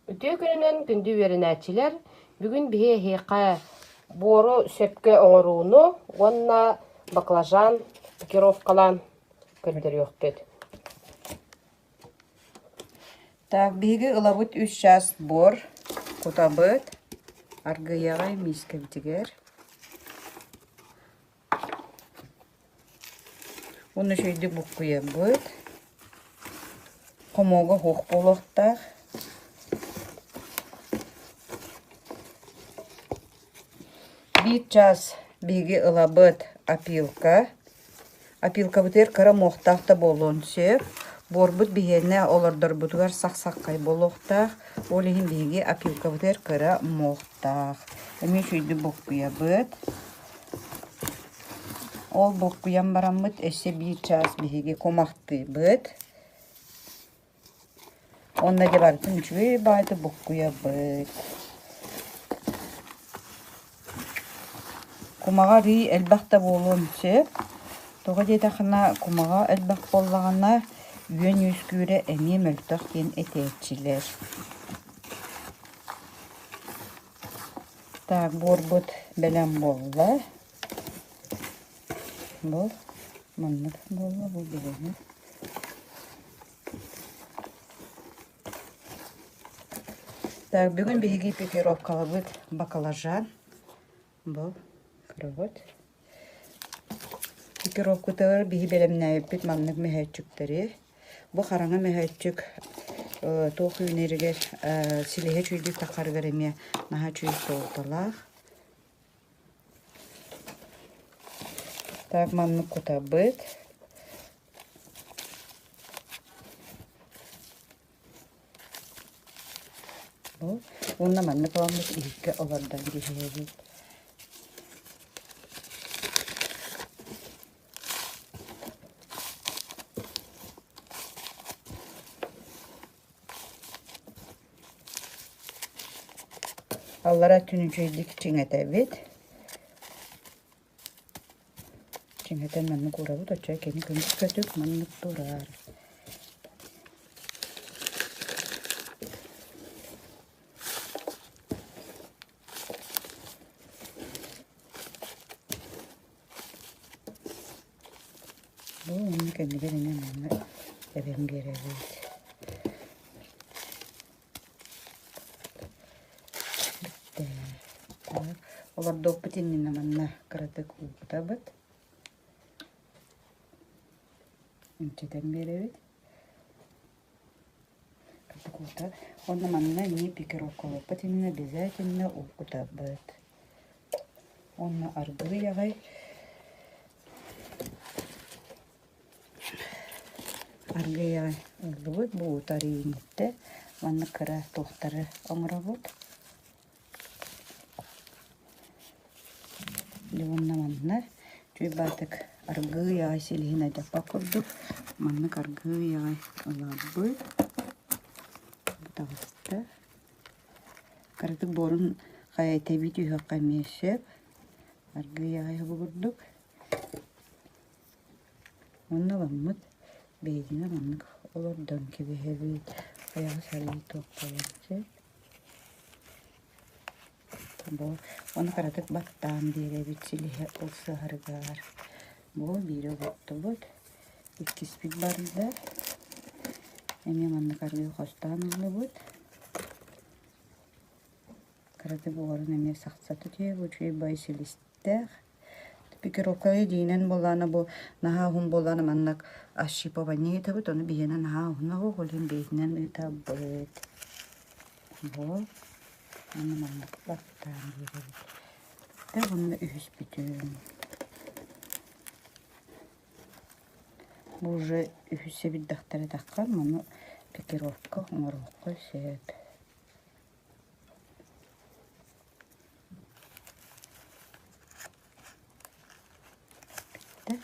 Үтө күнүнөн күндү веренәчилер бүгүн бие хейка бору сөпкө оңоруunu онна баклажан пикировкалан көрдөр йоктет. Так, биги ылабыт 3 час бор кутабыт аргыягай мискевдигер. Уну шөйді бұққыя бұд. Қомоға хоқ болуқтақ. Bir час биги ылабыт апилка. Апилка бұтер кара моқтақта болуын сөп. Борбут бигене олардар бұтығар сақ-саққай болуқтақ. Олеген биги апилка бұтер кара моқтақ. Әме шөйді бұққыя бұд. Ол бұққыян барамыд әсе 1 час биги комақты бұд. Онна де бартын үшвей байды бұққыя бұд. Кумаға рей әлбақта болуын сөп. Тоға дейті қына кумаға әлбақ болағына үйен өскүйірі әне мөлтақ кен әтетчілер. Так, борбыт бәлем болла. Бұл мұннық болла, бұл бәлемі. Так, бүгін бейгі пикировкалы бұд бакалажан. Бұл кірігіт. Пикировку тағыр бейгі бәлеміне өппет маннық мәхәтчіктері. Бұл қараңа мәхәтчік тоқ үйнерігер сіліге чүйді тақар вереме наға чүй соғыталақ. Так, маннық кутабыт. Бұл, онна маннық оламыз үйкі олардан кейшеледі. Аллара түнүчөйдік чеңеті бет. Чеңеті мәнні көрабыд, очай кені көміз көтік мәнні тұрар. Бұл оны кені беріне мәнні әбен беребет. Олар допытеннен аманна кыратык уутабыт. Үнчеден беребит. Кыратык уутабыт. Онна манна не пикировка опытеннен обязательно уутабыт. Онна аргы ягай. Аргы ягай улыбыт. Бу утары инетте. Манна кыра тохтары оңырабыт. Дивонна манна чүй батык аргы ягай селихин айдапа курдук. Маннык аргы ягай олабыт. Бутағытта. Каратык борун қай табит үйіққа мешеп. Аргы ягай курдук. Онна баммыт бейдіне маннык олардан кебехебет. Аяғы сәлі тоқпайынчеп. Оны қаратық баттан беребет сіліге олсы ғарғар. Бұл бері бұтты бұд. Иккіспік барында. Әме манны қарғы қостан ұлы бұд. Қаратық бұғарын әме сақсаты түйе бұд. Чүй бай сілістәқ. Пикировкалы дейінен боланы бұл наға ғын боланы маннақ ашшипа бәне еті бұд. Оны бейені наға ғына ғолын бейінен ұйта бұд. Бұл. Оны маннақ баттан беребет. Бұны үйіс бүтін. Бұл же үйісе бір дақтары таққан, мұны пикировка ғыңырыққа сөп. Бітті.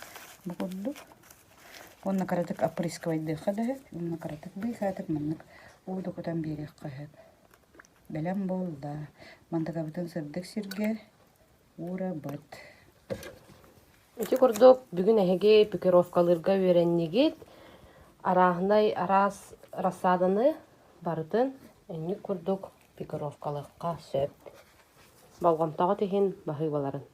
Бұғылды. Оны қарадық априсковайды қадығы. Оны қарадық бей қатық мұнық ұлды құтан берек қағып. Бәлем болды. Мандыға бұтын сырдық сірге ура бұд. Үті көрдік бүгін әйге пикировкалырға вереннегет арағынай арас расадыны бардын Энни курдук пикировкалыкка сөп. Балгамтага тиһин баһыыбаларын.